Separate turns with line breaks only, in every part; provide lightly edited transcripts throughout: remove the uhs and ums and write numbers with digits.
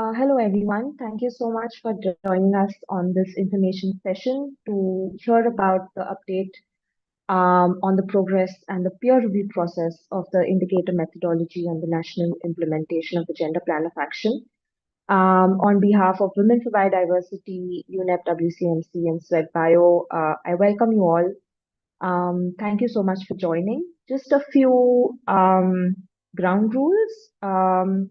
Hello, everyone. Thank you so much for joining us on this information session to hear about the update on the progress and the peer review process of the indicator methodology and the national implementation of the Gender Plan of Action. On behalf of Women for Biodiversity, UNEP-WCMC, and SWED-Bio, I welcome you all. Thank you so much for joining. Just a few ground rules.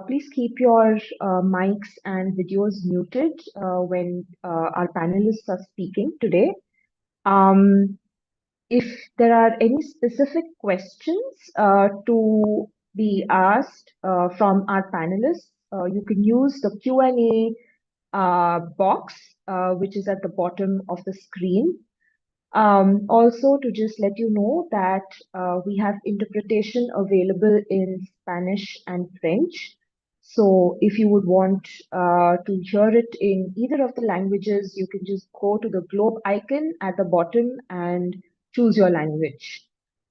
Please keep your mics and videos muted when our panelists are speaking today. Um, if there are any specific questions to be asked from our panelists, you can use the Q&A box, which is at the bottom of the screen. Also, to just let you know that we have interpretation available in Spanish and French. So if you would want to hear it in either of the languages, you can just go to the globe icon at the bottom and choose your language.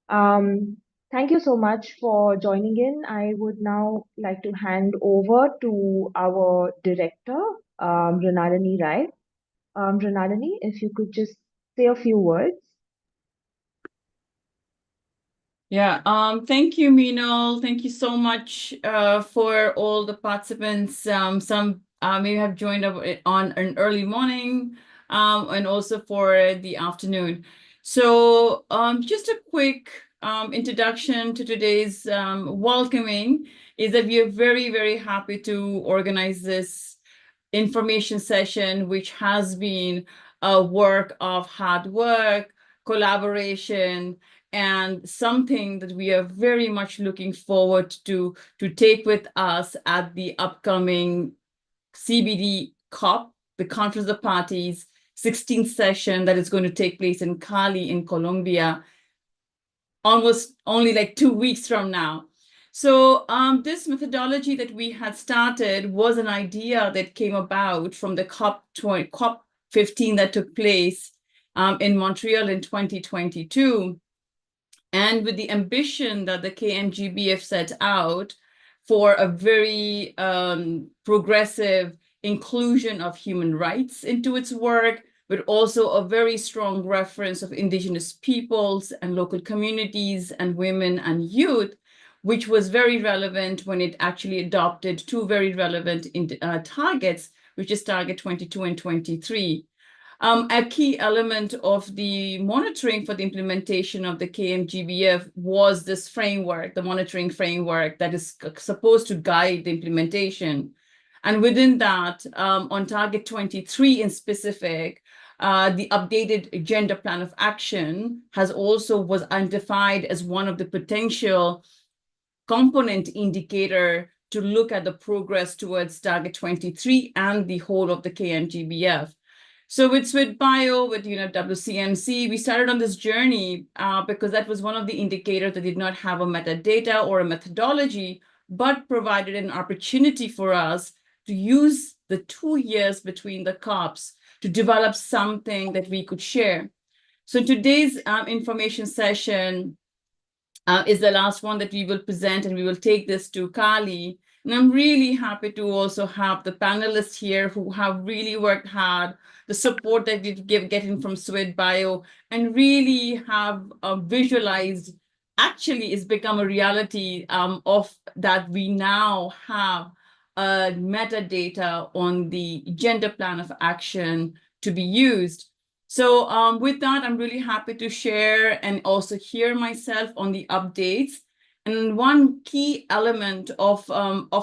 Thank you so much for joining in. I would now like to hand over to our director, Mrinalini Rai. Mrinalini, if you could just say a few words.
Yeah, thank you, Meenal. Thank you so much for all the participants. Some may have joined up on an early morning and also for the afternoon. So just a quick introduction to today's welcoming is that we are very, very happy to organize this information session, which has been a work of hard work, collaboration, and something that we are very much looking forward to take with us at the upcoming CBD COP, the Conference of Parties, 16th session that is going to take place in Cali in Colombia, almost only like 2 weeks from now. So this methodology that we had started was an idea that came about from the COP15 that took place in Montreal in 2022. And with the ambition that the KM-GBF set out for a very progressive inclusion of human rights into its work, but also a very strong reference of indigenous peoples and local communities and women and youth, which was very relevant when it actually adopted two very relevant targets, which is target 22 and 23. A key element of the monitoring for the implementation of the KM-GBF was this framework, the monitoring framework that is supposed to guide the implementation. And within that, on target 23 in specific, the updated Gender Plan of Action was identified as one of the potential component indicator to look at the progress towards target 23 and the whole of the KM-GBF. So with SWED-Bio, with UNEP-WCMC, we started on this journey because that was one of the indicators that did not have a metadata or a methodology, but provided an opportunity for us to use the 2 years between the COPs to develop something that we could share. So today's information session is the last one that we will present, and we will take this to Cali. And I'm really happy to also have the panelists here who have really worked hard, the support that we've getting from SWED-Bio, and really have visualized, actually it's become a reality of that we now have metadata on the Gender Plan of Action to be used. So with that, I'm really happy to share and also hear myself on the updates. And one key element of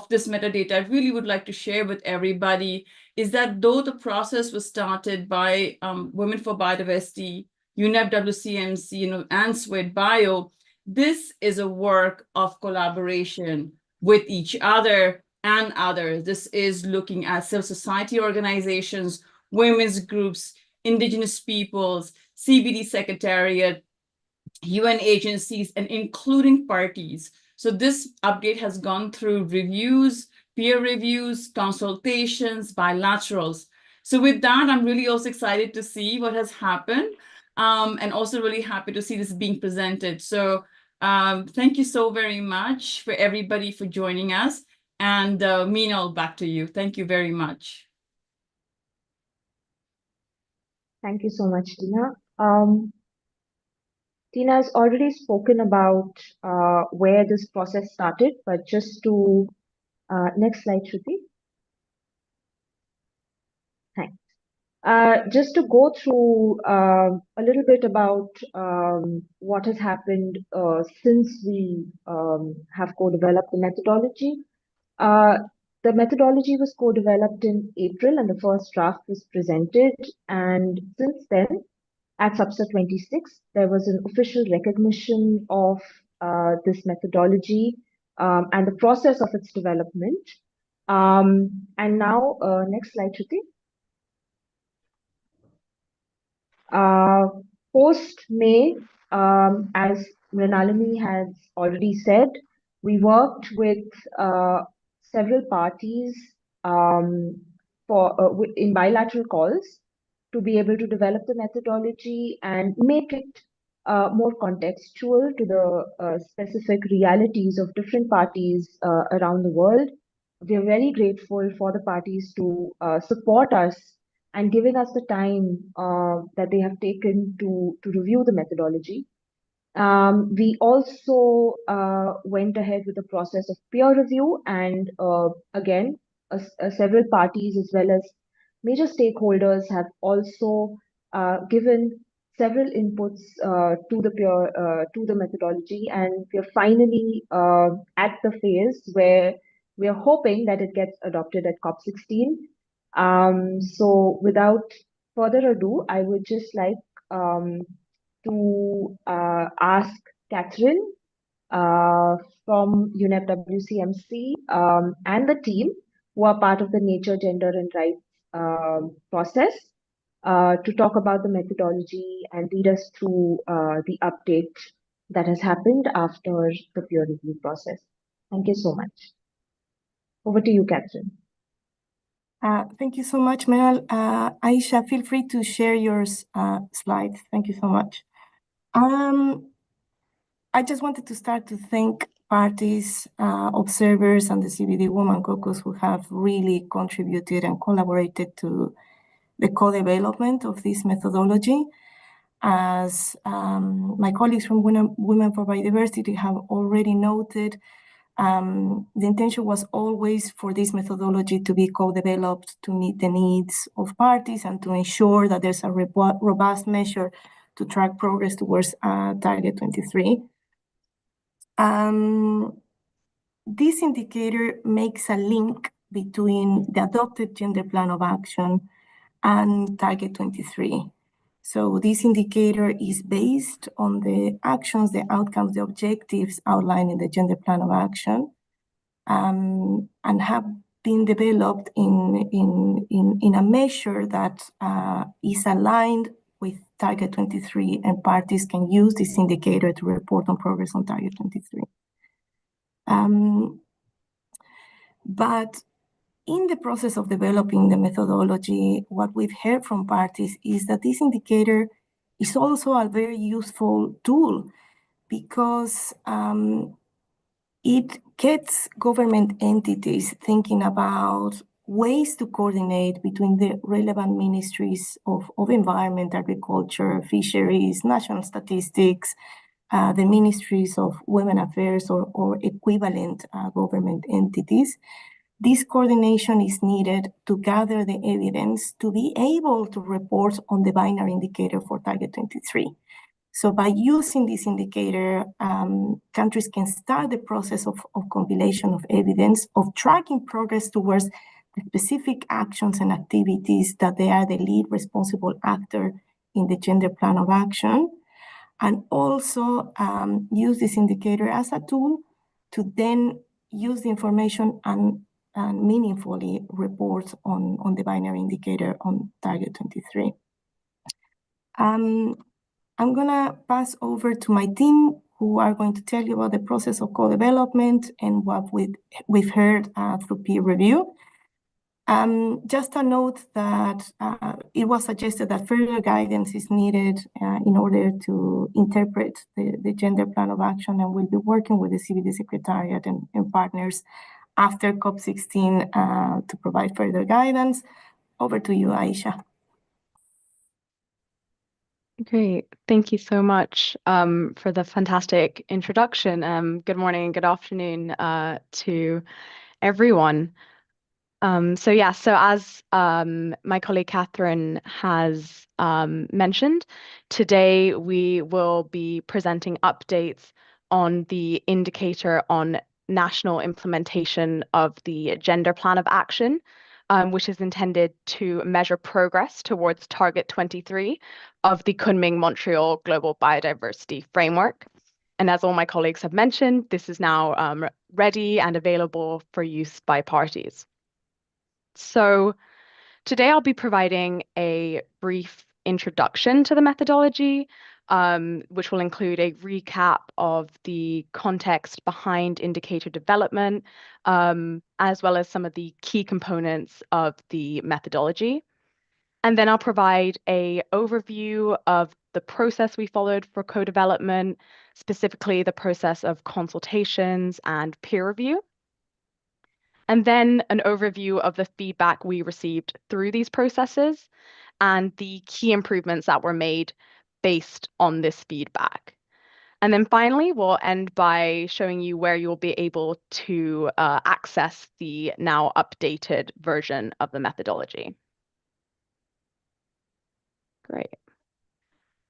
this metadata I really would like to share with everybody is that though the process was started by Women4Biodiveristy, UNEP-WCMC, and SWED-Bio, this is a work of collaboration with each other and others. This is looking at civil society organizations, women's groups, indigenous peoples, CBD Secretariat, UN agencies, and including parties. So this update has gone through reviews, peer reviews, consultations, bilaterals. So with that, I'm really also excited to see what has happened and also really happy to see this being presented. So thank you so very much for everybody for joining us. And Minal, back to you. Thank you very much.
Thank you so much, Tina. Tina has already spoken about where this process started, but just to next slide, Shruti. Thanks. Just to go through a little bit about what has happened since we have co-developed the methodology. The methodology was co-developed in April and the first draft was presented. And since then, at SUBSA 26, there was an official recognition of this methodology and the process of its development. And now, next slide, Shruti. Post-May, as Mrinalini has already said, we worked with several parties in bilateral calls to be able to develop the methodology and make it more contextual to the specific realities of different parties around the world. We are very grateful for the parties to support us and giving us the time that they have taken to review the methodology. We also went ahead with the process of peer review, and again, several parties as well as major stakeholders have also given several inputs to the methodology, and we are finally at the phase where we are hoping that it gets adopted at COP16. So without further ado, I would just like to ask Catherine from UNEP-WCMC and the team who are part of the Nature, Gender and Rights process to talk about the methodology and lead us through the update that has happened after the peer review process. Thank you so much. Over to you, Catherine.
Thank you so much, Meral. Aisha, feel free to share your slides. Thank you so much. I just wanted to start to thank parties, observers, and the CBD Women Caucus who have really contributed and collaborated to the co-development of this methodology. As my colleagues from Women4Biodiveristy have already noted, the intention was always for this methodology to be co-developed to meet the needs of parties and to ensure that there's a robust measure to track progress towards Target 23. This indicator makes a link between the adopted gender plan of action and Target 23. So this indicator is based on the actions, the outcomes, the objectives outlined in the gender plan of action, and have been developed in a measure that is aligned with Target 23, and parties can use this indicator to report on progress on Target 23. But in the process of developing the methodology, what we've heard from parties is that this indicator is also a very useful tool because it gets government entities thinking about ways to coordinate between the relevant ministries of environment, agriculture, fisheries, national statistics, the ministries of women affairs or equivalent government entities. This coordination is needed to gather the evidence to be able to report on the binary indicator for Target 23. So by using this indicator, countries can start the process of compilation of evidence, of tracking progress towards the specific actions and activities that they are the lead responsible actor in the gender plan of action, and also use this indicator as a tool to then use the information and meaningfully report on the binary indicator on Target 23. I'm gonna pass over to my team who are going to tell you about the process of co-development and what we've heard through peer review. Just a note that it was suggested that further guidance is needed in order to interpret the gender plan of action, and we'll be working with the CBD Secretariat and partners after COP16 to provide further guidance. Over to you, Aisha.
Great. Thank you so much for the fantastic introduction. Good morning and good afternoon to everyone. So as my colleague Catherine has mentioned, today we will be presenting updates on the indicator on national implementation of the Gender Plan of Action, which is intended to measure progress towards Target 23 of the Kunming-Montreal Global Biodiversity Framework. And as all my colleagues have mentioned, this is now ready and available for use by parties. So today I'll be providing a brief introduction to the methodology, which will include a recap of the context behind indicator development, as well as some of the key components of the methodology. And then I'll provide an overview of the process we followed for co-development, specifically the process of consultations and peer review. And then an overview of the feedback we received through these processes and the key improvements that were made based on this feedback. And then finally, we'll end by showing you where you'll be able to access the now updated version of the methodology. Great.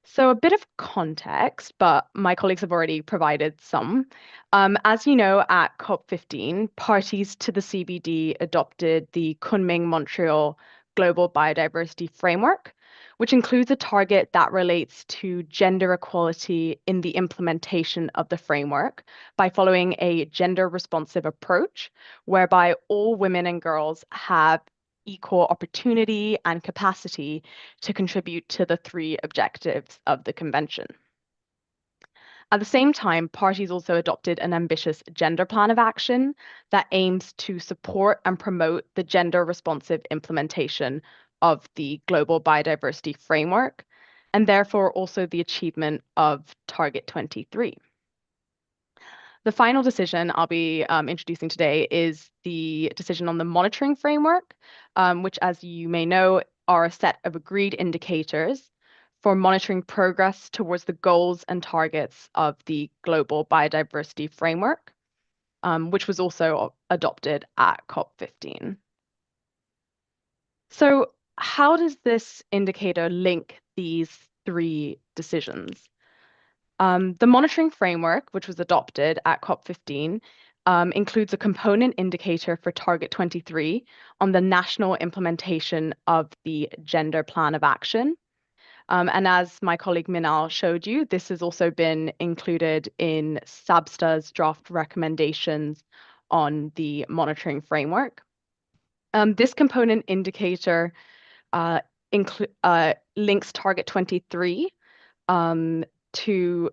So a bit of context, but my colleagues have already provided some. As you know, at COP15, parties to the CBD adopted the Kunming-Montreal Global Biodiversity Framework, which includes a target that relates to gender equality in the implementation of the framework by following a gender-responsive approach, whereby all women and girls have equal opportunity and capacity to contribute to the 3 objectives of the convention. At the same time, parties also adopted an ambitious gender plan of action that aims to support and promote the gender-responsive implementation of the Global Biodiversity Framework, and therefore also the achievement of Target 23. The final decision I'll be introducing today is the decision on the monitoring framework, which, as you may know, are a set of agreed indicators for monitoring progress towards the goals and targets of the Global Biodiversity Framework, which was also adopted at COP15. So how does this indicator link these 3 decisions? The monitoring framework, which was adopted at COP15, includes a component indicator for Target 23 on the national implementation of the Gender Plan of Action. And as my colleague Minal showed you, this has also been included in SABSTA's draft recommendations on the monitoring framework. This component indicator links Target 23 to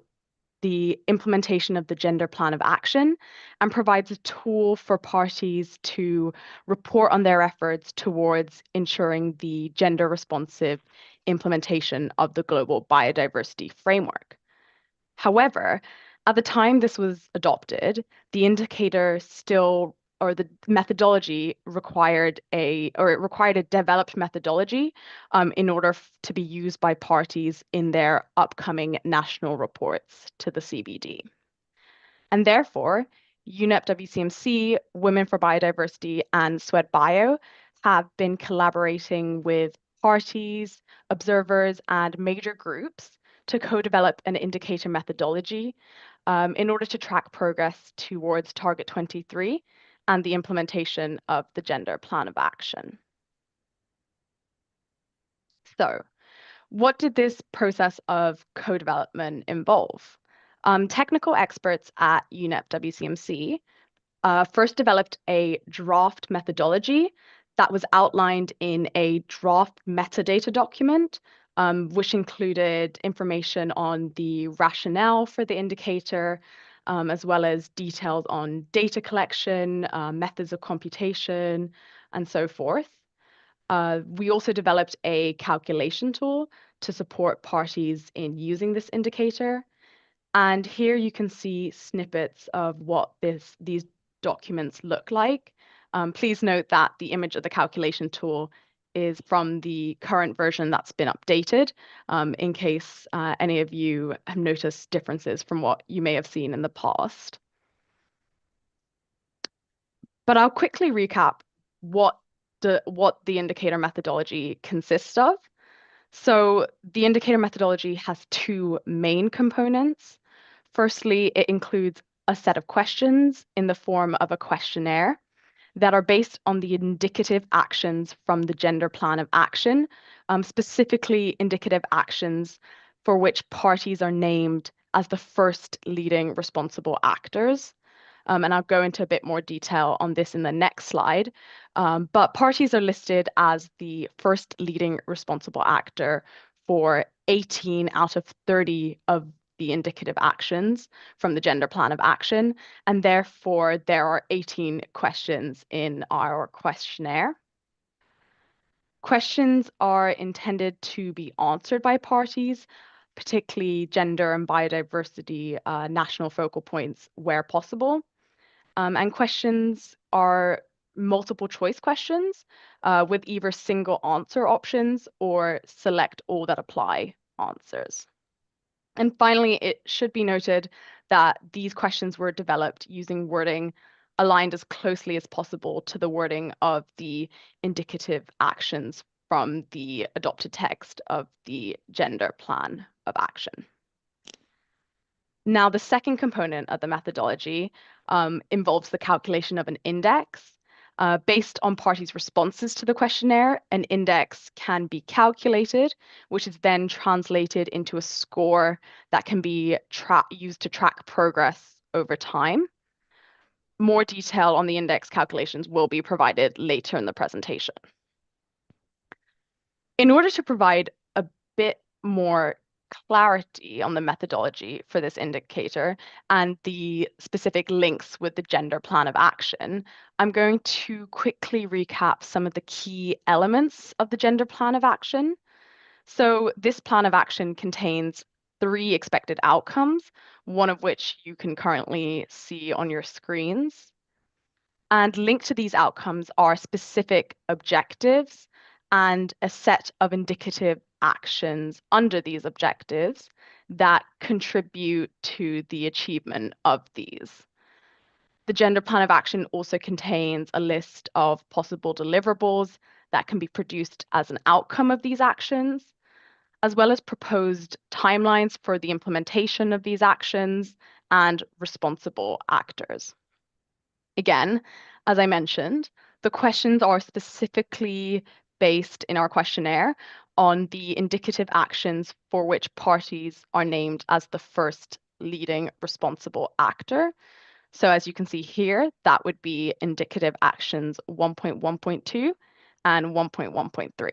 the implementation of the Gender Plan of Action and provides a tool for parties to report on their efforts towards ensuring the gender-responsive implementation of the Global Biodiversity Framework. However, at the time this was adopted, the indicator still, or the methodology required a developed methodology in order to be used by parties in their upcoming national reports to the CBD. And therefore, UNEP-WCMC, Women4Biodiveristy, and SWED-Bio have been collaborating with parties, observers, and major groups to co-develop an indicator methodology in order to track progress towards Target 23 and the implementation of the Gender Plan of Action. So, what did this process of co-development involve? Technical experts at UNEP-WCMC first developed a draft methodology that was outlined in a draft metadata document, which included information on the rationale for the indicator, as well as details on data collection, methods of computation, and so forth. We also developed a calculation tool to support parties in using this indicator. And here you can see snippets of what these documents look like. Please note that the image of the calculation tool is from the current version that's been updated, in case any of you have noticed differences from what you may have seen in the past. But I'll quickly recap what the indicator methodology consists of. So the indicator methodology has two main components. Firstly, it includes a set of questions in the form of a questionnaire that are based on the indicative actions from the Gender Plan of Action, specifically indicative actions for which parties are named as the first leading responsible actors. And I'll go into a bit more detail on this in the next slide. But parties are listed as the first leading responsible actor for 18 out of 30 of the indicative actions from the Gender Plan of Action, and therefore there are 18 questions in our questionnaire. Questions are intended to be answered by parties, particularly gender and biodiversity national focal points where possible. And questions are multiple choice questions with either single answer options or select all that apply answers. And finally, it should be noted that these questions were developed using wording aligned as closely as possible to the wording of the indicative actions from the adopted text of the Gender Plan of Action. Now, the second component of the methodology involves the calculation of an index. Based on parties' responses to the questionnaire, an index can be calculated, which is then translated into a score that can be used to track progress over time. More detail on the index calculations will be provided later in the presentation. In order to provide a bit more clarity on the methodology for this indicator and the specific links with the Gender Plan of Action, I'm going to quickly recap some of the key elements of the Gender Plan of Action. So this plan of action contains 3 expected outcomes, one of which you can currently see on your screens. And linked to these outcomes are specific objectives and a set of indicative actions under these objectives that contribute to the achievement of these. The Gender Plan of Action also contains a list of possible deliverables that can be produced as an outcome of these actions, as well as proposed timelines for the implementation of these actions and responsible actors. Again, as I mentioned, the questions are specifically based in our questionnaire on the indicative actions for which parties are named as the first leading responsible actor. So as you can see here, that would be indicative actions 1.1.2 and 1.1.3.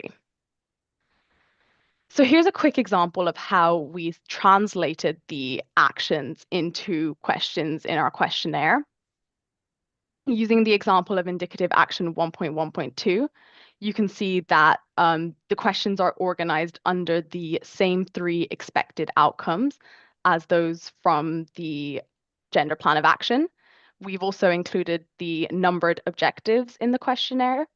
So here's a quick example of how we translated the actions into questions in our questionnaire. Using the example of indicative action 1.1.2, you can see that the questions are organized under the same 3 expected outcomes as those from the Gender Plan of Action. We've also included the numbered objectives in the questionnaire.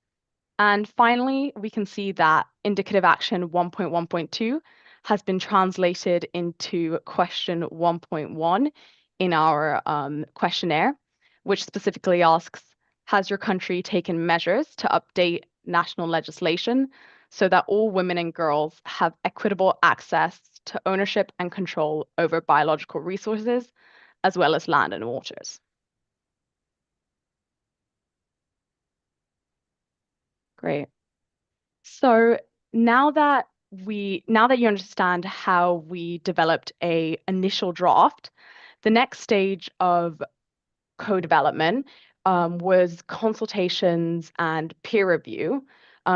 And finally, we can see that indicative action 1.1.2 has been translated into question 1.1 in our questionnaire, which specifically asks, has your country taken measures to update national legislation so that all women and girls have equitable access to ownership and control over biological resources, as well as land and waters? Great. So now that you understand how we developed an initial draft, the next stage of co-development was consultations and peer review,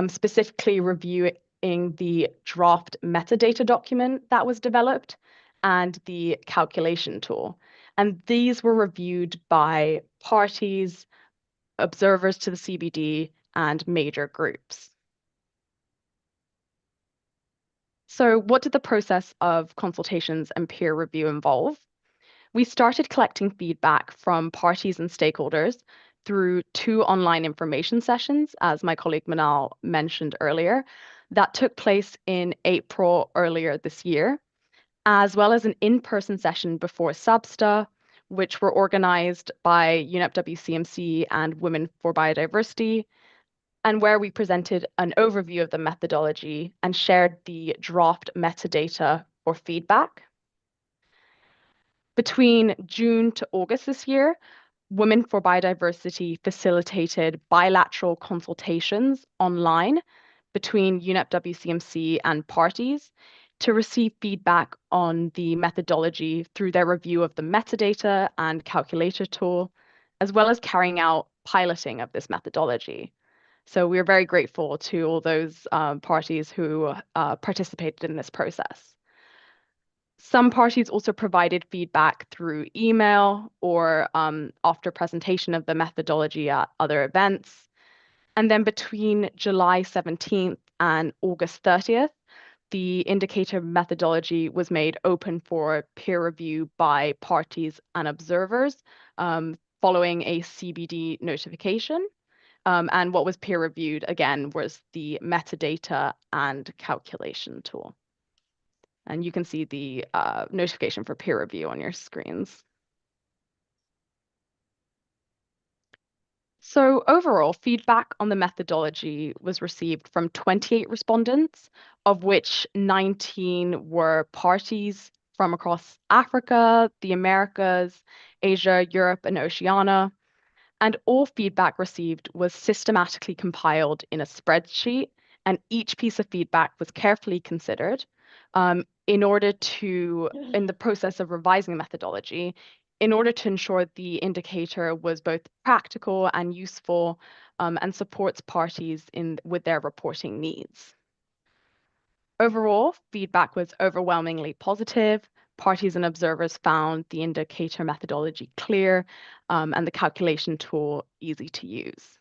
specifically reviewing the draft metadata document that was developed and the calculation tool. And these were reviewed by parties, observers to the CBD, and major groups. So what did the process of consultations and peer review involve? We started collecting feedback from parties and stakeholders through 2 online information sessions, as my colleague Manal mentioned earlier, that took place in April earlier this year, as well as an in-person session before SABSTA, which were organized by UNEP-WCMC and Women4Biodiveristy, and where we presented an overview of the methodology and shared the draft metadata for feedback. Between June to August this year, Women4Biodiveristy facilitated bilateral consultations online between UNEP-WCMC and parties to receive feedback on the methodology through their review of the metadata and calculator tool, as well as carrying out piloting of this methodology. So we're very grateful to all those parties who participated in this process. Some parties also provided feedback through email or after presentation of the methodology at other events. And then between July 17th and August 30th, the indicator methodology was made open for peer review by parties and observers following a CBD notification. And what was peer reviewed, again, was the metadata and calculation tool. And you can see the notification for peer review on your screens. So overall, feedback on the methodology was received from 28 respondents, of which 19 were parties from across Africa, the Americas, Asia, Europe, and Oceania. And all feedback received was systematically compiled in a spreadsheet, and each piece of feedback was carefully considered in the process of revising the methodology, in order to ensure the indicator was both practical and useful and supports parties with their reporting needs. Overall, feedback was overwhelmingly positive. Parties and observers found the indicator methodology clear and the calculation tool easy to use.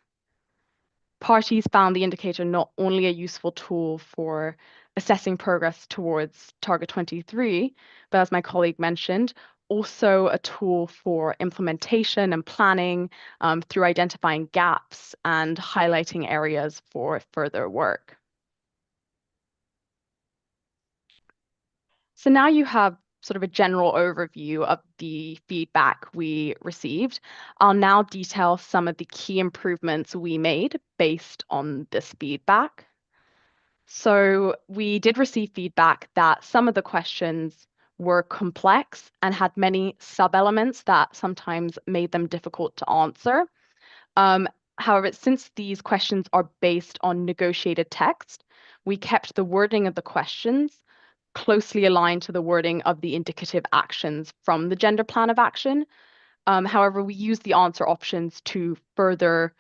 Parties found the indicator not only a useful tool for assessing progress towards Target 23, but as my colleague mentioned, also a tool for implementation and planning through identifying gaps and highlighting areas for further work. So now you have sort of a general overview of the feedback we received. I'll now detail some of the key improvements we made based on this feedback. So we did receive feedback that some of the questions were complex and had many sub-elements that sometimes made them difficult to answer. However, since these questions are based on negotiated text, we kept the wording of the questions closely aligned to the wording of the indicative actions from the Gender Plan of Action. However, we use the answer options to further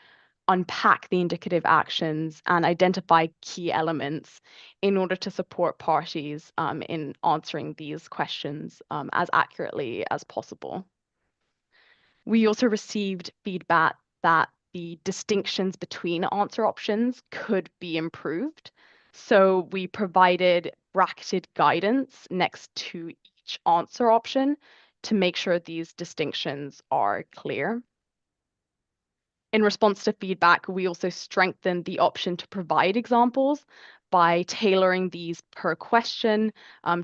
unpack the indicative actions and identify key elements in order to support parties in answering these questions as accurately as possible. We also received feedback that the distinctions between answer options could be improved. So we provided bracketed guidance next to each answer option to make sure these distinctions are clear. In response to feedback, we also strengthened the option to provide examples by tailoring these per question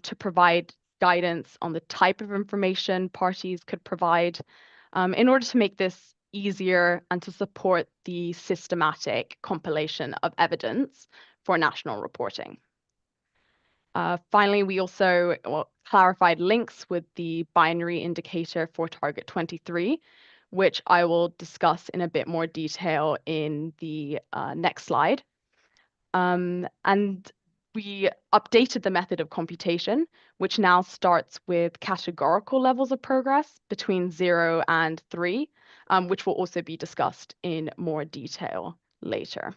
to provide guidance on the type of information parties could provide in order to make this easier and to support the systematic compilation of evidence for national reporting. Finally, we also clarified links with the binary indicator for Target 23, which I will discuss in a bit more detail in the next slide. And we updated the method of computation, which now starts with categorical levels of progress between 0 and 3, which will also be discussed in more detail later.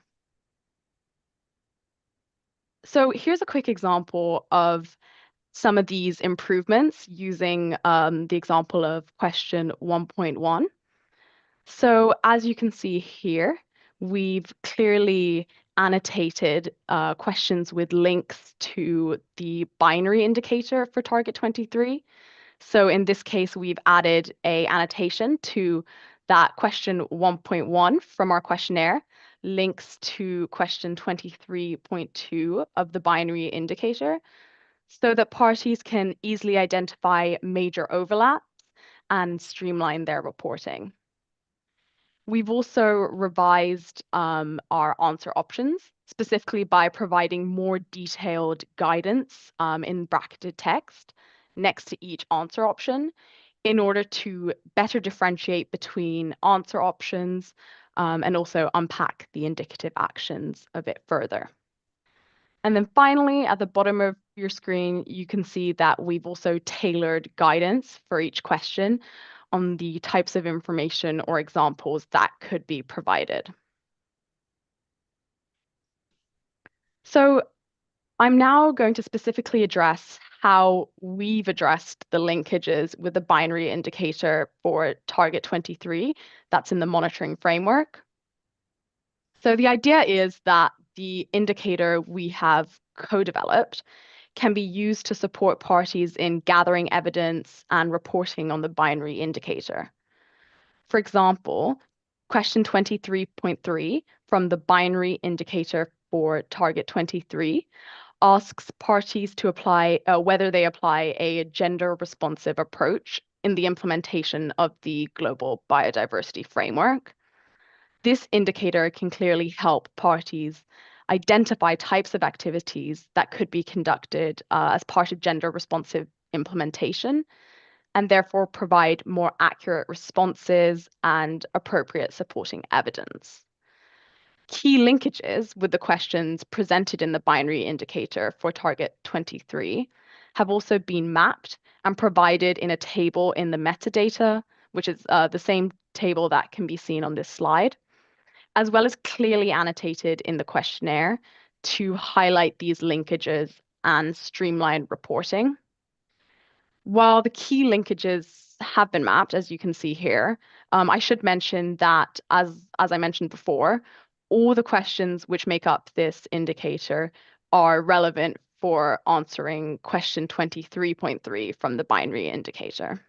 So here's a quick example of some of these improvements using the example of question 1.1. So as you can see here, we've clearly annotated questions with links to the binary indicator for Target 23. So in this case, we've added an annotation to that question 1.1 from our questionnaire links to question 23.2 of the binary indicator so that parties can easily identify major overlaps and streamline their reporting. We've also revised our answer options, specifically by providing more detailed guidance in bracketed text next to each answer option in order to better differentiate between answer options and also unpack the indicative actions a bit further. And then finally, at the bottom of your screen, you can see that we've also tailored guidance for each question on the types of information or examples that could be provided. So I'm now going to specifically address how we've addressed the linkages with the binary indicator for target 23 that's in the monitoring framework. So the idea is that the indicator we have co-developed can be used to support parties in gathering evidence and reporting on the binary indicator. For example, question 23.3 from the binary indicator for target 23 asks parties to apply whether they apply a gender responsive approach in the implementation of the global biodiversity framework. This indicator can clearly help parties identify types of activities that could be conducted as part of gender responsive implementation, and therefore provide more accurate responses and appropriate supporting evidence. Key linkages with the questions presented in the binary indicator for target 23 have also been mapped and provided in a table in the metadata, which is the same table that can be seen on this slide, as well as clearly annotated in the questionnaire to highlight these linkages and streamline reporting. While the key linkages have been mapped, as you can see here, I should mention that, as I mentioned before, all the questions which make up this indicator are relevant for answering question 23.3 from the binary indicator.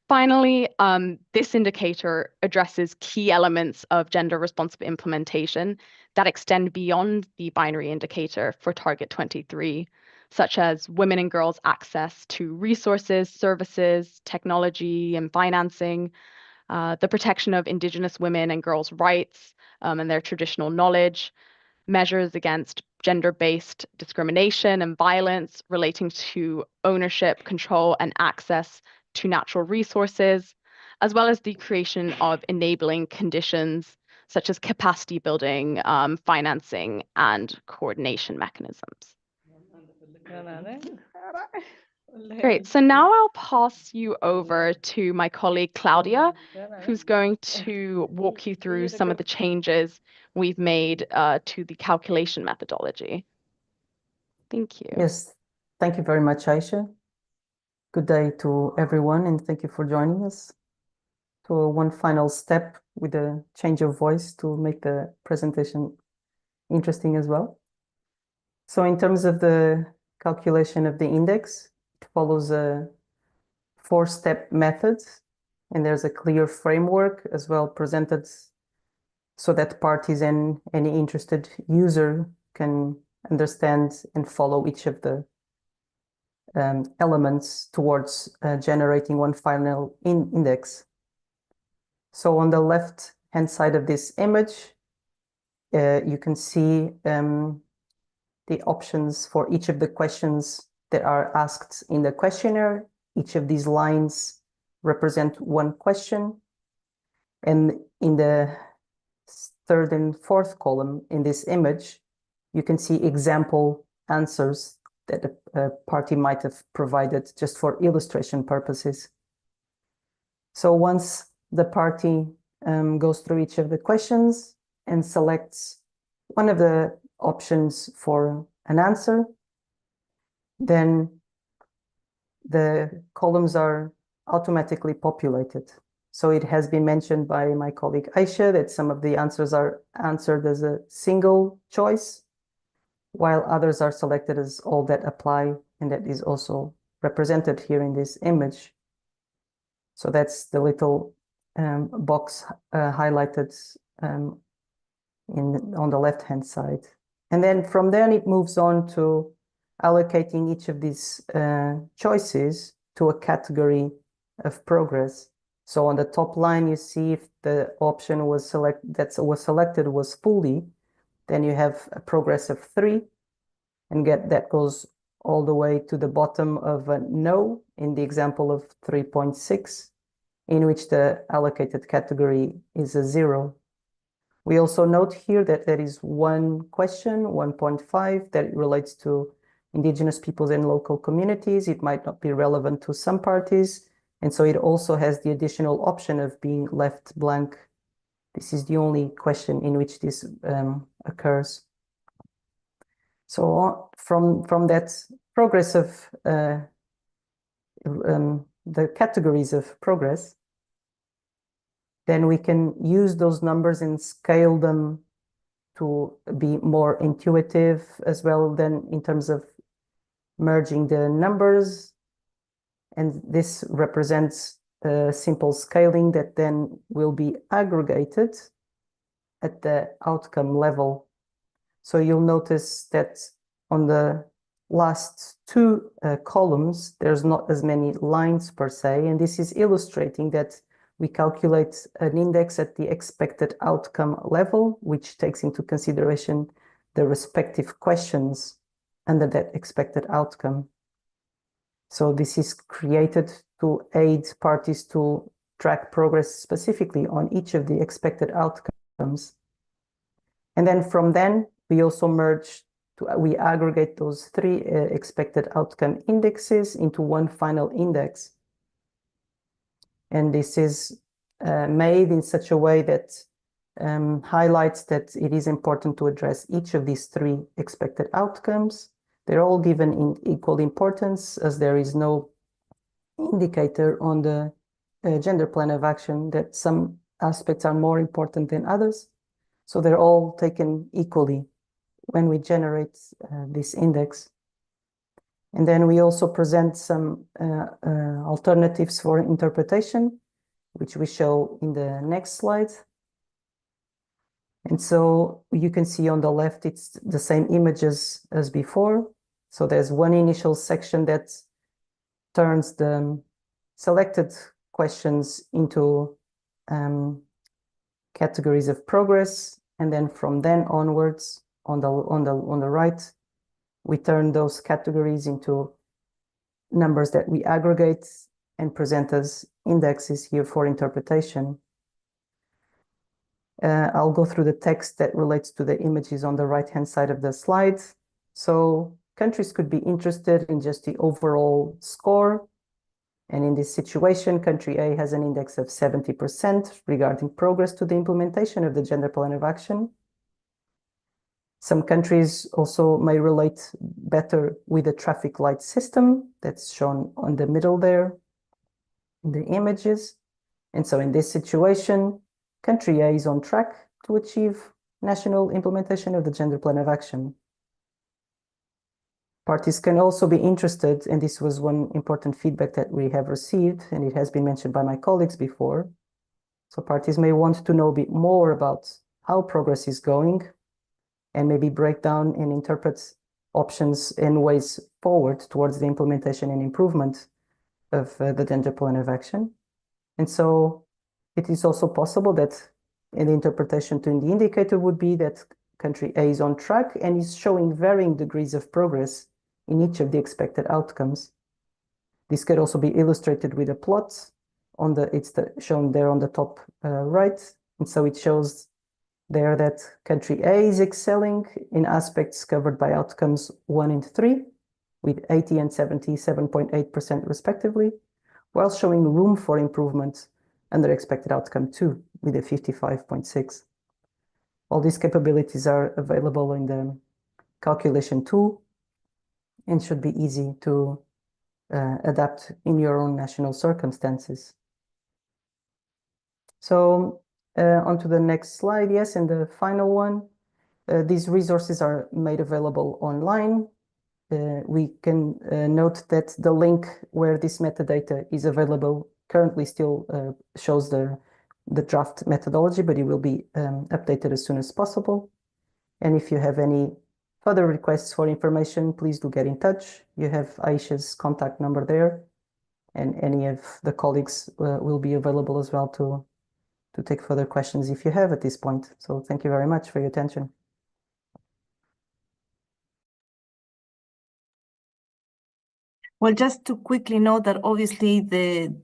Finally, this indicator addresses key elements of gender responsive implementation that extend beyond the binary indicator for target 23, such as women and girls' access to resources, services, technology, and financing, the protection of Indigenous women and girls' rights and their traditional knowledge, measures against gender-based discrimination and violence relating to ownership, control, and access to natural resources, as well as the creation of enabling conditions such as capacity building, financing, and coordination mechanisms. Great. So now I'll pass you over to my colleague Claudia, who's going to walk you through some of the changes we've made to the calculation methodology. Thank you.
Yes, thank you very much, Aisha. Good day to everyone, and thank you for joining us. So one final step with a change of voice to make the presentation interesting as well. So in terms of the calculation of the index, it follows a 4-step method, and there's a clear framework as well presented so that parties and any interested user can understand and follow each of the elements towards generating one final index. So on the left-hand side of this image, you can see the options for each of the questions that are asked in the questionnaire. Each of these lines represent one question. And in the third and fourth column in this image, you can see example answers that a party might have provided just for illustration purposes. So once the party goes through each of the questions and selects one of the options for an answer, then the columns are automatically populated. So it has been mentioned by my colleague Aisha that some of the answers are answered as a single choice, while others are selected as all that apply, and that is also represented here in this image. So that's the little box highlighted on the left-hand side. And then from there, it moves on to allocating each of these choices to a category of progress. So on the top line, you see if the option was selected was fully, then you have a progress of 3, and that goes all the way to the bottom of a no in the example of 3.6, in which the allocated category is a 0. We also note here that there is one question, 1.5, that relates to indigenous peoples and local communities. It might not be relevant to some parties, and so it also has the additional option of being left blank. This is the only question in which this occurs. So from that progress of the categories of progress, then we can use those numbers and scale them to be more intuitive as well, then in terms of merging the numbers. And this represents a simple scaling that then will be aggregated at the outcome level. So you'll notice that on the last 2 columns, there's not as many lines per se, and this is illustrating that we calculate an index at the expected outcome level, which takes into consideration the respective questions under that expected outcome. So this is created to aid parties to track progress specifically on each of the expected outcomes. And then from then, we also we aggregate those 3 expected outcome indexes into one final index. And this is made in such a way that highlights that it is important to address each of these 3 expected outcomes. They're all given in equal importance, as there is no indicator on the gender plan of action that some aspects are more important than others. So they're all taken equally when we generate this index. And then we also present some alternatives for interpretation, which we show in the next slide. And so you can see on the left, it's the same images as before. So there's one initial section that turns the selected questions into categories of progress. And then from then onwards, on the right, we turn those categories into numbers that we aggregate and present as indexes here for interpretation. I'll go through the text that relates to the images on the right-hand side of the slide. So countries could be interested in just the overall score. And in this situation, country A has an index of 70% regarding progress to the implementation of the gender plan of action. Some countries also may relate better with the traffic light system that's shown on the middle there in the images. And so in this situation, country A is on track to achieve national implementation of the gender plan of action. Parties can also be interested, and this was one important feedback that we have received, and it has been mentioned by my colleagues before. So parties may want to know a bit more about how progress is going, and maybe break down and interpret options and ways forward towards the implementation and improvement of the gender plan of action. And so it is also possible that an interpretation to the indicator would be that country A is on track and is showing varying degrees of progress in each of the expected outcomes. This could also be illustrated with a plot. It's shown there on the top right. And so it shows there that country A is excelling in aspects covered by outcomes 1 and 3, with 80 and 77.8% respectively, while showing room for improvement under expected outcome 2, with a 55.6. All these capabilities are available in the calculation tool and should be easy to adapt in your own national circumstances. So on to the next slide, yes, and the final one. These resources are made available online. We can note that the link where this metadata is available currently still shows the draft methodology, but it will be updated as soon as possible. And if you have any further requests for information, please do get in touch. You have Aisha's contact number there, and any of the colleagues will be available as well to take further questions if you have at this point. So thank you very much for your attention.
Well, just to quickly note that obviously the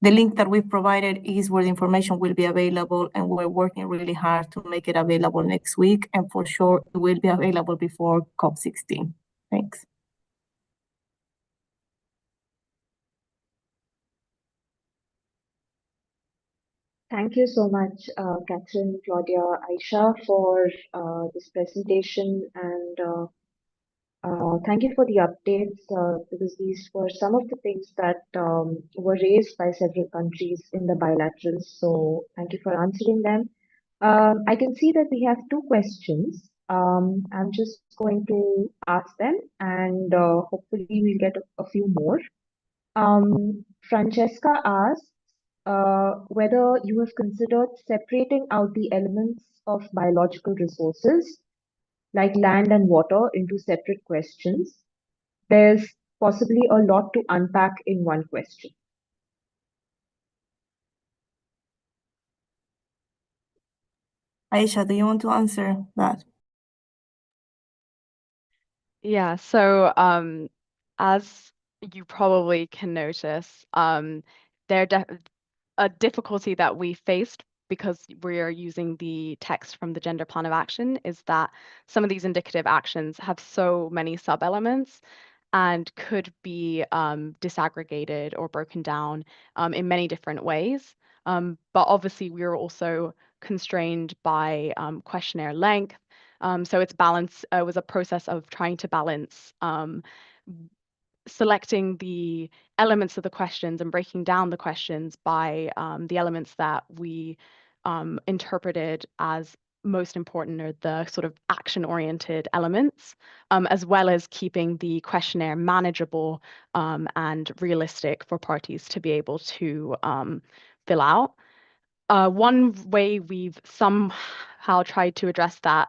link that we provided is where the information will be available, and we're working really hard to make it available next week, and for sure it will be available before COP16. Thanks.
Thank you so much, Catherine, Claudia, Aisha, for this presentation, and thank you for the updates, because these were some of the things that were raised by several countries in the bilaterals. So thank you for answering them. I can see that we have two questions. I'm just going to ask them, and hopefully we'll get a few more. Francesca asks whether you have considered separating out the elements of biological resources like land and water into separate questions. There's possibly a lot to unpack in one question.
Aisha, do you want to answer that?
Yeah, so as you probably can notice, a difficulty that we faced because we are using the text from the Gender Plan of Action is that some of these indicative actions have so many sub-elements and could be disaggregated or broken down in many different ways. But obviously, we are also constrained by questionnaire length. So its balance was a process of trying to balance selecting the elements of the questions and breaking down the questions by the elements that we interpreted as most important, or the sort of action-oriented elements, as well as keeping the questionnaire manageable and realistic for parties to be able to fill out. One way we've somehow tried to address that,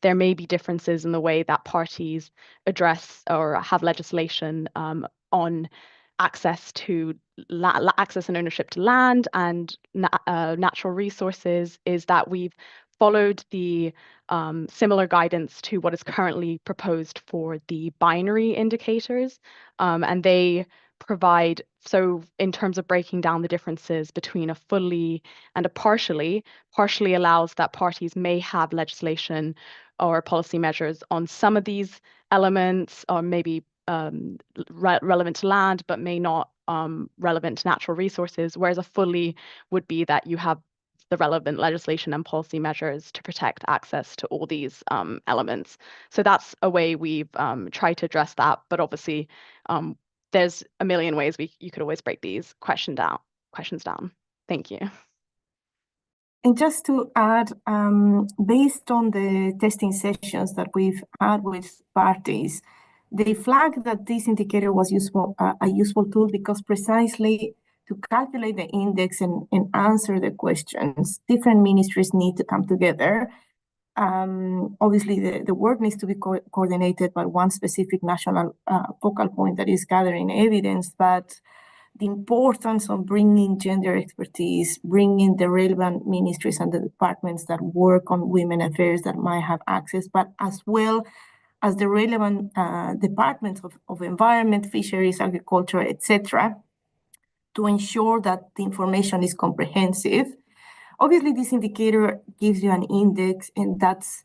there may be differences in the way that parties address or have legislation on access to access and ownership to land and natural resources, is that we've followed the similar guidance to what is currently proposed for the binary indicators, and they provide, so in terms of breaking down the differences between a fully and a partially allows that parties may have legislation or policy measures on some of these elements, or maybe relevant to land, but may not relevant to natural resources, whereas a fully would be that you have the relevant legislation and policy measures to protect access to all these elements. So that's a way we've tried to address that, but obviously there's a million ways you could always break these questions down. Thank you.
And just to add, based on the testing sessions that we've had with parties, they flagged that this indicator was a useful tool because precisely to calculate the index and answer the questions, different ministries need to come together. Obviously, the work needs to be coordinated by one specific national focal point that is gathering evidence, but the importance of bringing gender expertise, bringing the relevant ministries and the departments that work on women affairs that might have access, but as well as the relevant departments of environment, fisheries, agriculture, etc., to ensure that the information is comprehensive. Obviously, this indicator gives you an index, and that's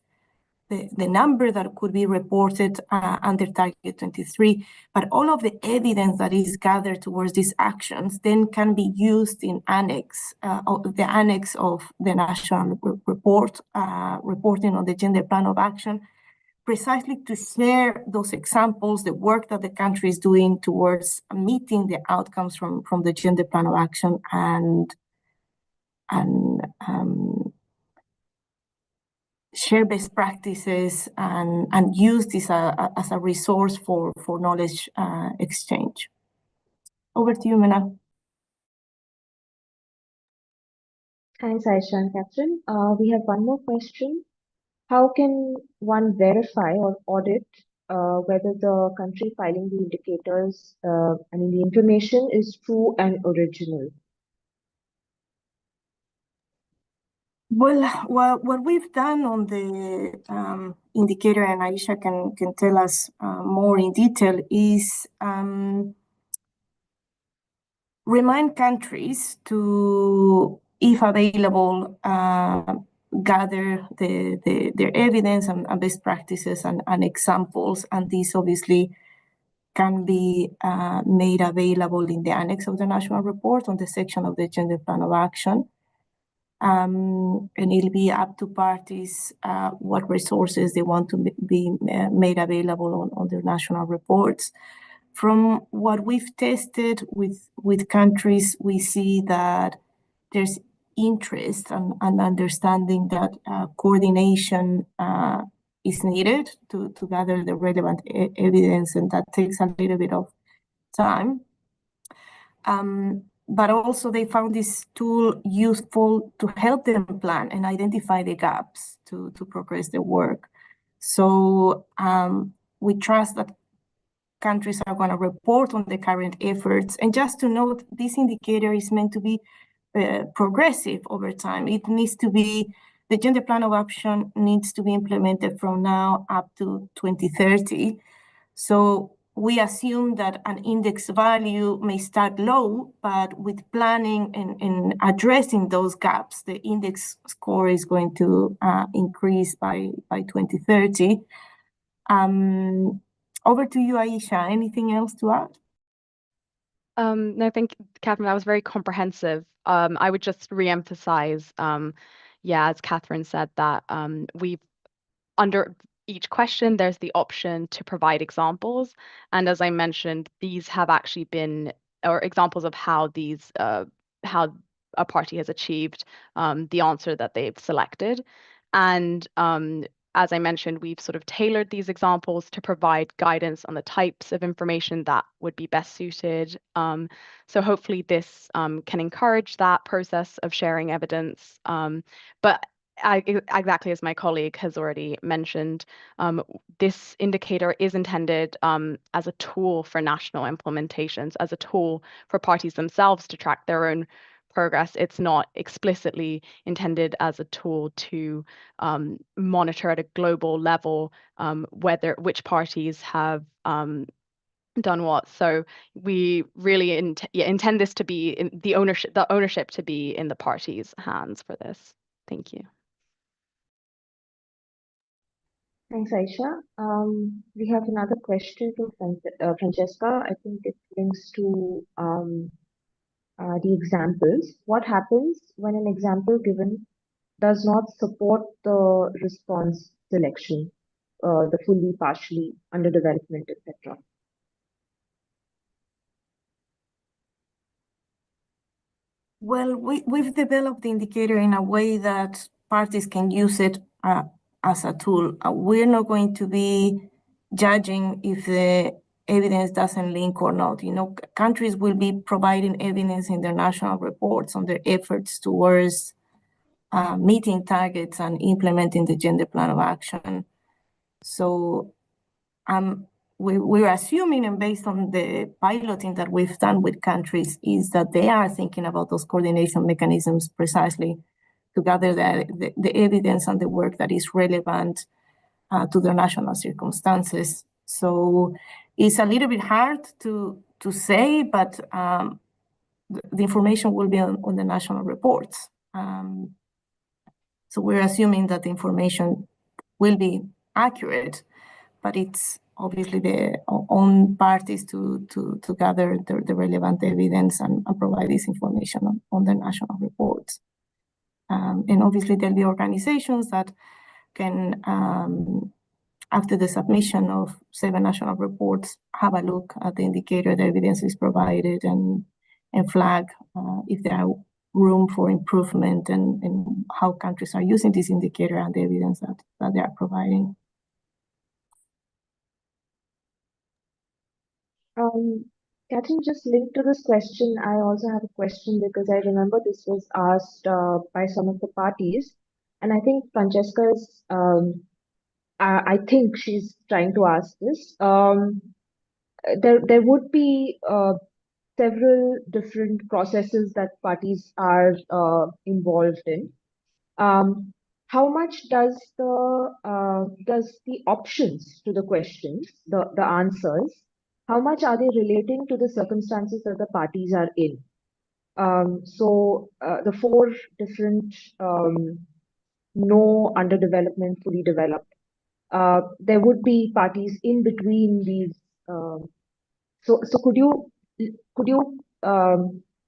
the number that could be reported under Target 23, but all of the evidence that is gathered towards these actions then can be used in the annex of the national report, reporting on the Gender Plan of Action, precisely to share those examples, the work that the country is doing towards meeting the outcomes from the Gender Plan of Action, and share best practices and use this as a resource for knowledge exchange. Over to you, Mena.
Thanks, Aisha and Catherine. We have one more question. How can one verify or audit whether the country filing the indicators, the information is true and original?
Well, what we've done on the indicator, and Aisha can tell us more in detail, is remind countries to, if available, gather their evidence and best practices and examples, and these obviously can be made available in the annex of the national report on the section of the Gender Plan of Action. And it'll be up to parties what resources they want to be made available on their national reports. From what we've tested with countries, we see that there's interest and understanding that coordination is needed to gather the relevant evidence, and that takes a little bit of time. But also they found this tool useful to help them plan and identify the gaps to progress their work. So we trust that countries are going to report on the current efforts. And just to note, this indicator is meant to be progressive over time. It needs to be, the Gender Plan of Action needs to be implemented from now up to 2030. So we assume that an index value may start low, but with planning and addressing those gaps, the index score is going to increase by 2030. Over to you, Aisha. Anything else to add?
No, thank you, Catherine. That was very comprehensive. I would just re-emphasize, as Catherine said, that we've under each question, there's the option to provide examples. And as I mentioned, these have actually been, or examples of how these, how a party has achieved the answer that they've selected. And as I mentioned, we've sort of tailored these examples to provide guidance on the types of information that would be best suited. So hopefully this can encourage that process of sharing evidence. But exactly as my colleague has already mentioned, this indicator is intended as a tool for national implementations, as a tool for parties themselves to track their own progress. It's not explicitly intended as a tool to monitor at a global level which parties have done what. So we really intend this to be in the ownership to be in the parties' hands for this. Thank you.
Thanks, Aisha. We have another question from Francesca. I think it links to the examples. What happens when an example given does not support the response selection, the fully, partially, underdevelopment, etc.?
Well, we've developed the indicator in a way that parties can use it as a tool. We're not going to be judging if the evidence doesn't link or not. You know, countries will be providing evidence in their national reports on their efforts towards meeting targets and implementing the Gender Plan of Action. So we're assuming, and based on the piloting that we've done with countries, is that they are thinking about those coordination mechanisms precisely to gather the evidence and the work that is relevant to their national circumstances. So it's a little bit hard to say, but the information will be on the national reports. So we're assuming that the information will be accurate, but it's obviously the own parties to gather the relevant evidence and provide this information on the national reports. And obviously there'll be organizations that can, after the submission of 7 national reports, have a look at the indicator, the evidence is provided, and flag if there are room for improvement and how countries are using this indicator and the evidence that they are providing.
Catherine, just linked to this question, I also have a question because I remember this was asked by some of the parties, and I think Francesca is, I think she's trying to ask this. There would be several different processes that parties are involved in. How much does the options to the questions, the answers, how much are they relating to the circumstances that the parties are in? So the four different no, underdevelopment, fully developed. There would be parties in between these. So could you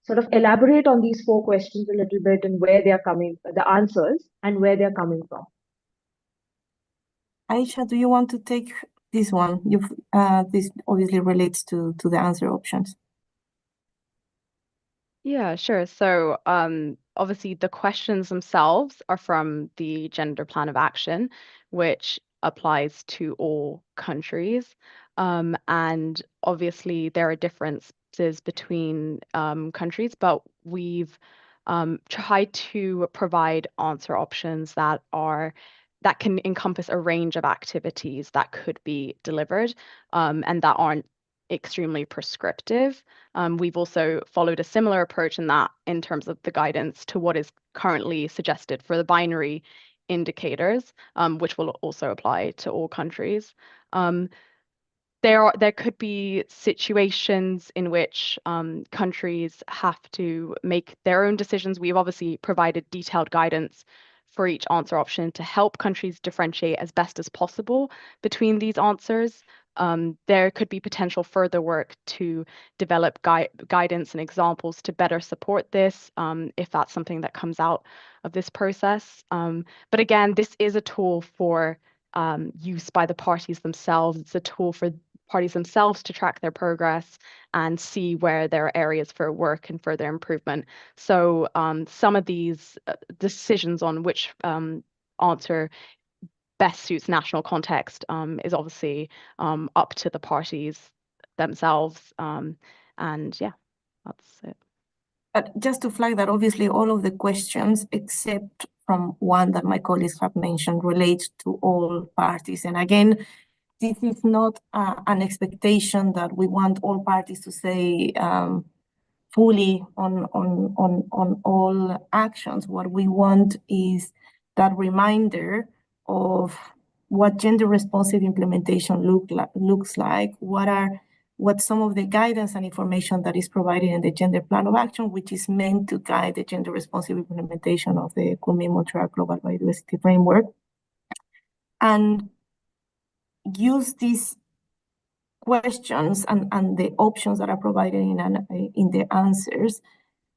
sort of elaborate on these four questions a little bit and where they are coming, the answers, and where they're coming from?
Aisha, do you want to take this one? This obviously relates to the answer options.
Yeah, sure. So obviously the questions themselves are from the Gender Plan of Action, which applies to all countries. And obviously there are differences between countries, but we've tried to provide answer options that can encompass a range of activities that could be delivered and that aren't extremely prescriptive. We've also followed a similar approach in terms of the guidance to what is currently suggested for the binary indicators, which will also apply to all countries. There could be situations in which countries have to make their own decisions. We've obviously provided detailed guidance for each answer option to help countries differentiate as best as possible between these answers. There could be potential further work to develop guidance and examples to better support this, if that's something that comes out of this process. But again, this is a tool for use by the parties themselves. It's a tool for parties themselves to track their progress and see where there are areas for work and further improvement. So some of these decisions on which answer best suits national context is obviously up to the parties themselves. And yeah, that's it.
But just to flag that obviously all of the questions, except from one that my colleagues have mentioned, relate to all parties. And again, this is not an expectation that we want all parties to say fully on all actions. What we want is that reminder of what gender responsive implementation looks like, what some of the guidance and information that is provided in the Gender Plan of Action, which is meant to guide the gender responsive implementation of the Kunming-Montreal Global Biodiversity Framework, and use these questions and the options that are provided in the answers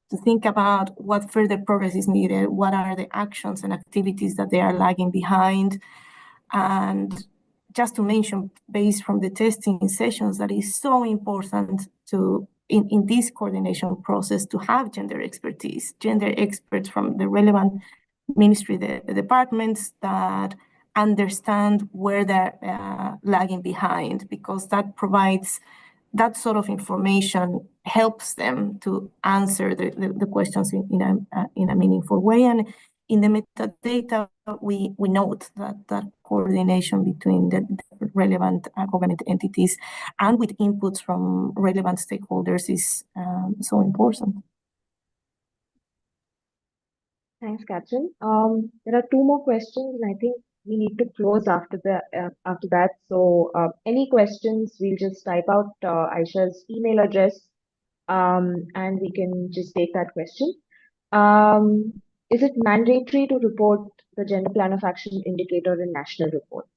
to think about what further progress is needed, what are the actions and activities that they are lagging behind. And just to mention, based from the testing sessions, that is so important to in this coordination process to have gender expertise, gender experts from the relevant ministry, the departments that understand where they're lagging behind, because that provides that sort of information helps them to answer the questions in a meaningful way. And in the metadata, we note that coordination between the relevant government entities and with inputs from relevant stakeholders is so important.
Thanks, Catherine. There are two more questions, and I think we need to close after that. So, any questions, we'll just type out Aisha's email address, and we can just take that question. Is it mandatory to report the Gender Plan of Action indicator in national reports?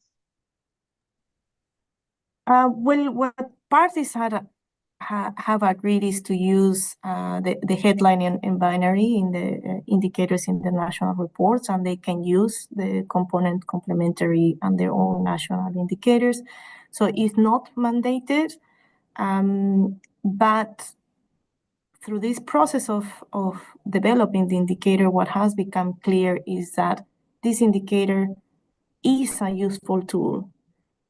Well, what parties have agreed is to use the headline in binary in the indicators in the national reports, and they can use the component complementary and their own national indicators. So it's not mandated, but through this process of developing the indicator, what has become clear is that this indicator is a useful tool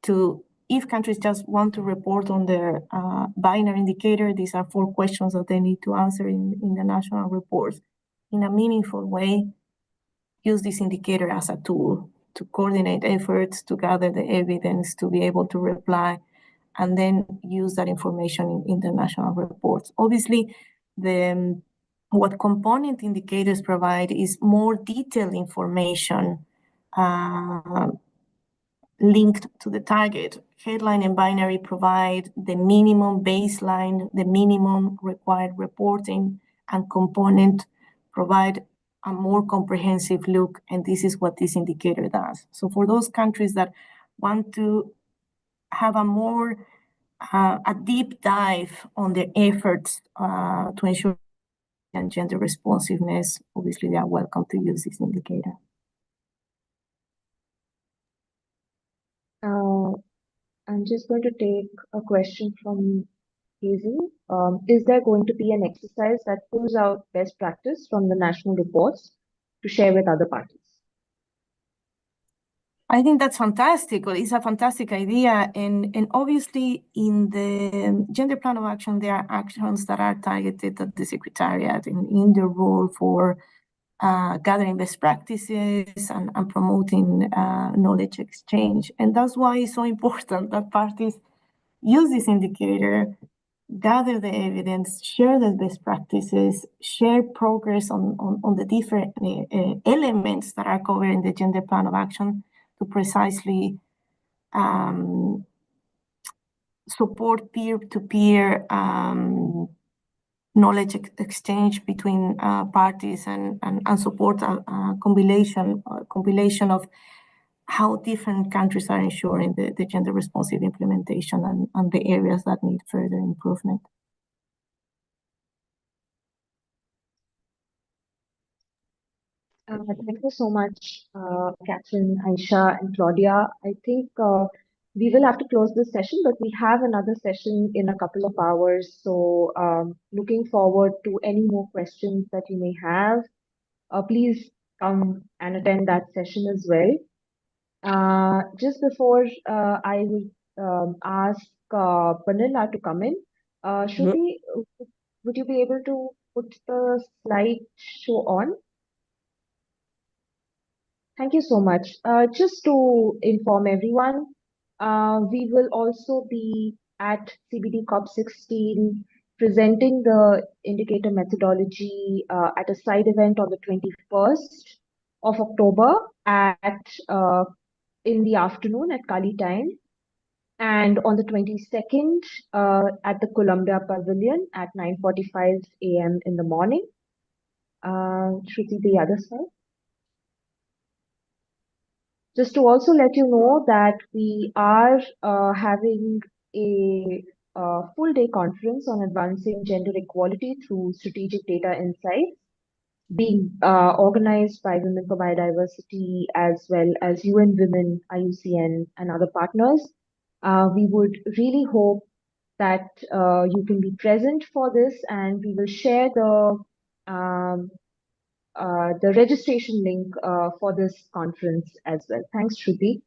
to if countries just want to report on their binary indicator, these are 4 questions that they need to answer in the national reports. In a meaningful way, use this indicator as a tool to coordinate efforts, to gather the evidence, to be able to reply, and then use that information in the national reports. Obviously, what component indicators provide is more detailed information linked to the target. Headline and binary provide the minimum baseline, the minimum required reporting, and component provide a more comprehensive look, and this is what this indicator does. So for those countries that want to have a deep dive on their efforts to ensure gender responsiveness, obviously they are welcome to use this indicator.
I'm just going to take a question from Hazel. Is there going to be an exercise that pulls out best practice from the national reports to share with other parties?
I think that's fantastic. Well, it's a fantastic idea. And obviously, in the Gender Plan of Action, there are actions that are targeted at the Secretariat in their role for gathering best practices and promoting knowledge exchange. And that's why it's so important that parties use this indicator, gather the evidence, share the best practices, share progress on the different elements that are covered in the Gender Plan of Action to precisely support peer-to-peer knowledge exchange between parties and support a compilation of how different countries are ensuring the gender responsive implementation and the areas that need further improvement.
Thank you so much, Catherine, Aisha, and Claudia. I think we will have to close this session, but we have another session in a couple of hours. So looking forward to any more questions that you may have. Please come and attend that session as well. Just before I will ask Panilla to come in, would you be able to put the slide show on? Thank you so much. Just to inform everyone, we will also be at CBD COP16 presenting the indicator methodology at a side event on the 21st of October in the afternoon at Kali time, and on the 22nd at the Columbia Pavilion at 9:45 a.m. in the morning. Shruti, the other side. Just to also let you know that we are having a full-day conference on advancing gender equality through strategic data insights, being organized by Women4Biodiveristy as well as UN Women, IUCN, and other partners. We would really hope that you can be present for this, and we will share the registration link for this conference as well. Thanks, Shruti.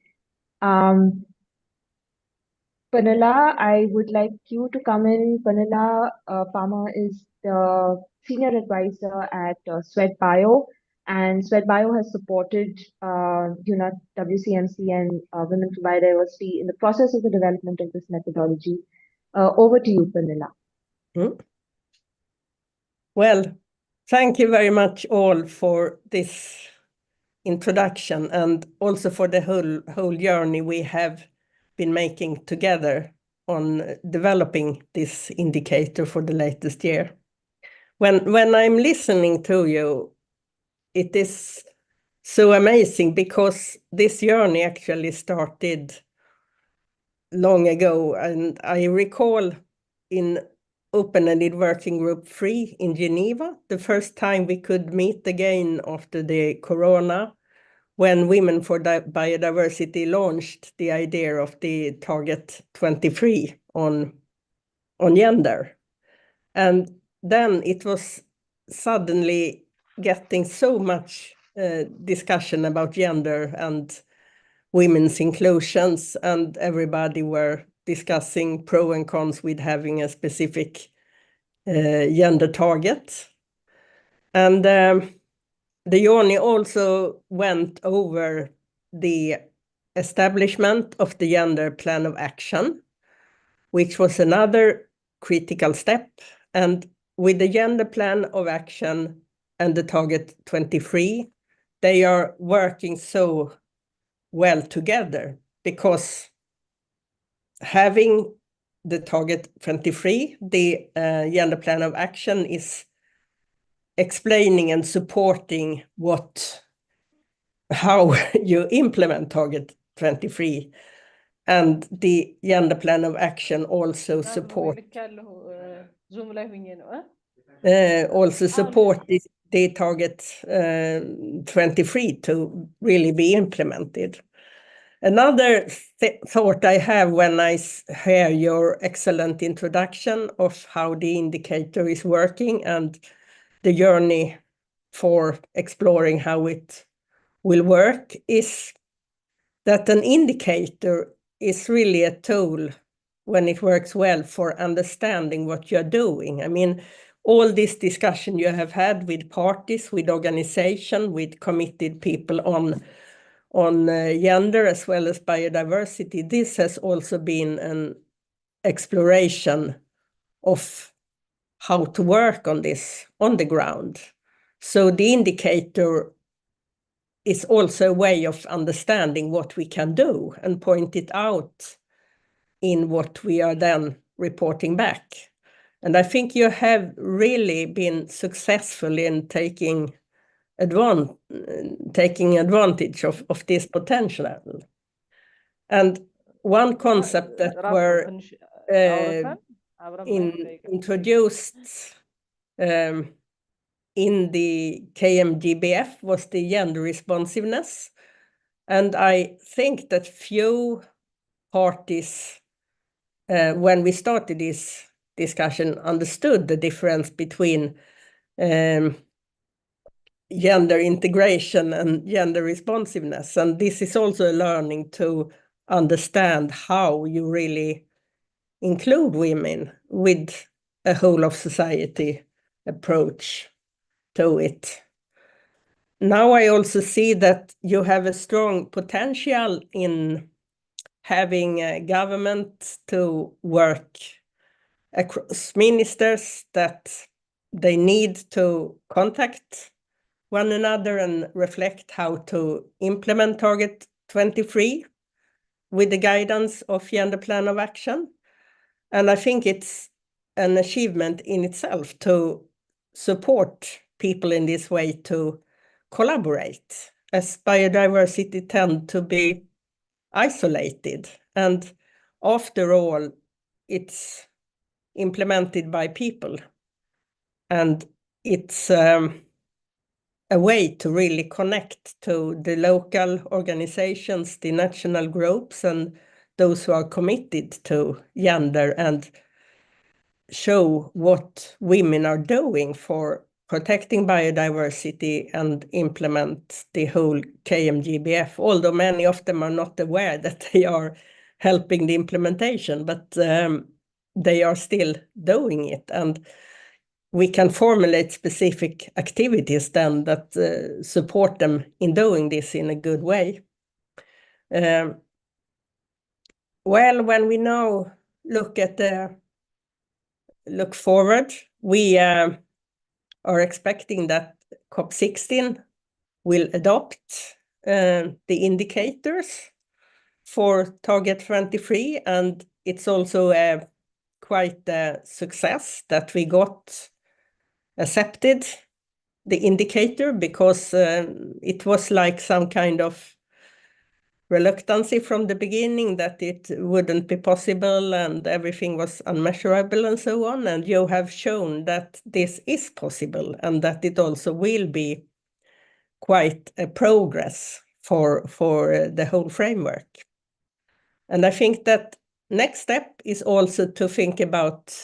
Panilla, I would like you to come in. Panilla Palmer is the senior advisor at SWED-Bio, and SWED-Bio has supported UNEP-WCMC and Women4Biodiveristy in the process of the development of this methodology. Over to you, Panilla.
Well, thank you very much all for this introduction and also for the whole journey we have been making together on developing this indicator for the latest year. When I'm listening to you, it is so amazing because this journey actually started long ago, and I recall in Open-Ended Working Group 3 in Geneva, the first time we could meet again after the corona, when Women4Biodiveristy launched the idea of the target 23 on gender. And then it was suddenly getting so much discussion about gender and women's inclusions, and everybody were discussing pro and cons with having a specific gender target. And the journey also went over the establishment of the gender plan of action, which was another critical step. And with the gender plan of action and the target 23, they are working so well together, because having the target 23, the gender plan of action is explaining and supporting how you implement target 23, and the gender plan of action also support the target 23 to really be implemented. Another thought I have when I hear your excellent introduction of how the indicator is working and the journey for exploring how it will work, is that an indicator is really a tool, when it works well, for understanding what you're doing. I mean, all this discussion you have had with parties, with organization, with committed people on gender as well as biodiversity, this has also been an exploration of how to work on this on the ground. So the indicator is also a way of understanding what we can do and point it out in what we are then reporting back. And I think you have really been successful in taking advantage of this potential. And one concept that were introduced in the KM-GBF was the gender responsiveness. And I think that few parties, when we started this discussion, understood the difference between gender integration and gender responsiveness. And this is also a learning to understand how you really include women with a whole of society approach to it. Now I also see that you have a strong potential in having a government to work across ministers, that they need to contact one another and reflect how to implement target 23 with the guidance of gender plan of action. And I think it's an achievement in itself to support people in this way to collaborate, as biodiversity tend to be isolated. And after all, it's implemented by people. And it's a way to really connect to the local organizations, the national groups, and those who are committed to gender, and show what women are doing for protecting biodiversity and implement the whole KM-GBF, although many of them are not aware that they are helping the implementation, but they are still doing it. And we can formulate specific activities then that support them in doing this in a good way. Well, when we now look forward, we are expecting that COP16 will adopt the indicators for target 23, and it's also quite a success that we got accepted the indicator, because it was like some kind of reluctance from the beginning that it wouldn't be possible and everything was unmeasurable and so on. And you have shown that this is possible, and that it also will be quite a progress for the whole framework. And I think that next step is also to think about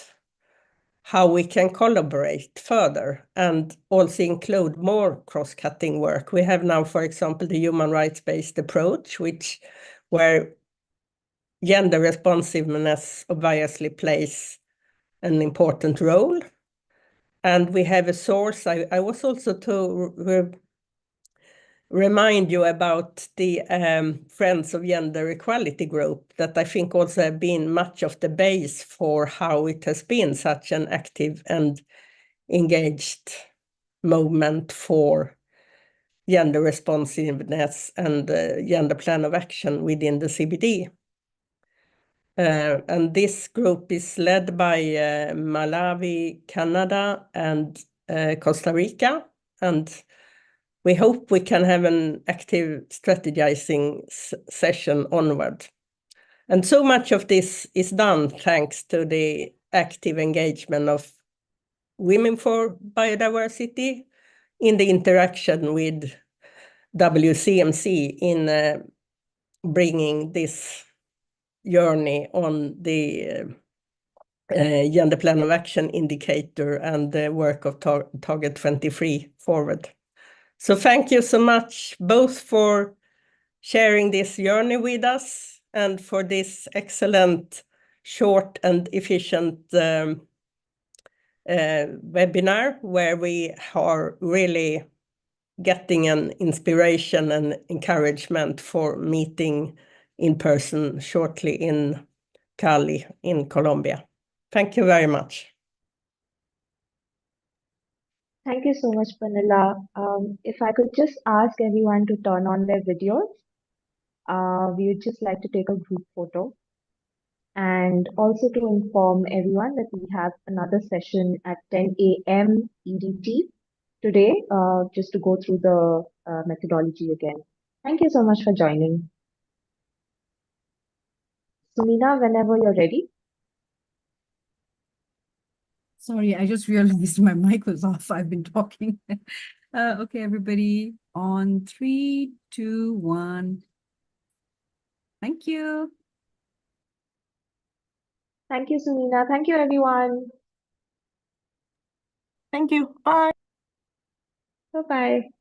how we can collaborate further and also include more cross-cutting work. We have now, for example, the human rights-based approach, where gender responsiveness obviously plays an important role. And we have a source. I was also to remind you about the Friends of Gender Equality group that I think also have been much of the base for how it has been such an active and engaged movement for gender responsiveness and gender plan of action within the CBD. And this group is led by Malawi, Canada, and Costa Rica. And we hope we can have an active strategizing session onward. And so much of this is done thanks to the active engagement of Women4Biodiveristy in the interaction with WCMC in bringing this journey on the gender plan of action indicator and the work of Target 23 forward. So thank you so much, both for sharing this journey with us and for this excellent, short and efficient webinar, where we are really getting an inspiration and encouragement for meeting in person shortly in Cali in Colombia. Thank you very much.
Thank you so much, Pernilla. If I could just ask everyone to turn on their videos, we would just like to take a group photo. And also to inform everyone that we have another session at 10 a.m. EDT today, just to go through the methodology again. Thank you so much for joining. Sumina, whenever you're ready.
Sorry, I just realized my mic was off. I've been talking. Okay, everybody, on 3, 2, 1. Thank you.
Thank you, Sumina. Thank you, everyone.
Thank you. Bye.
Bye-bye.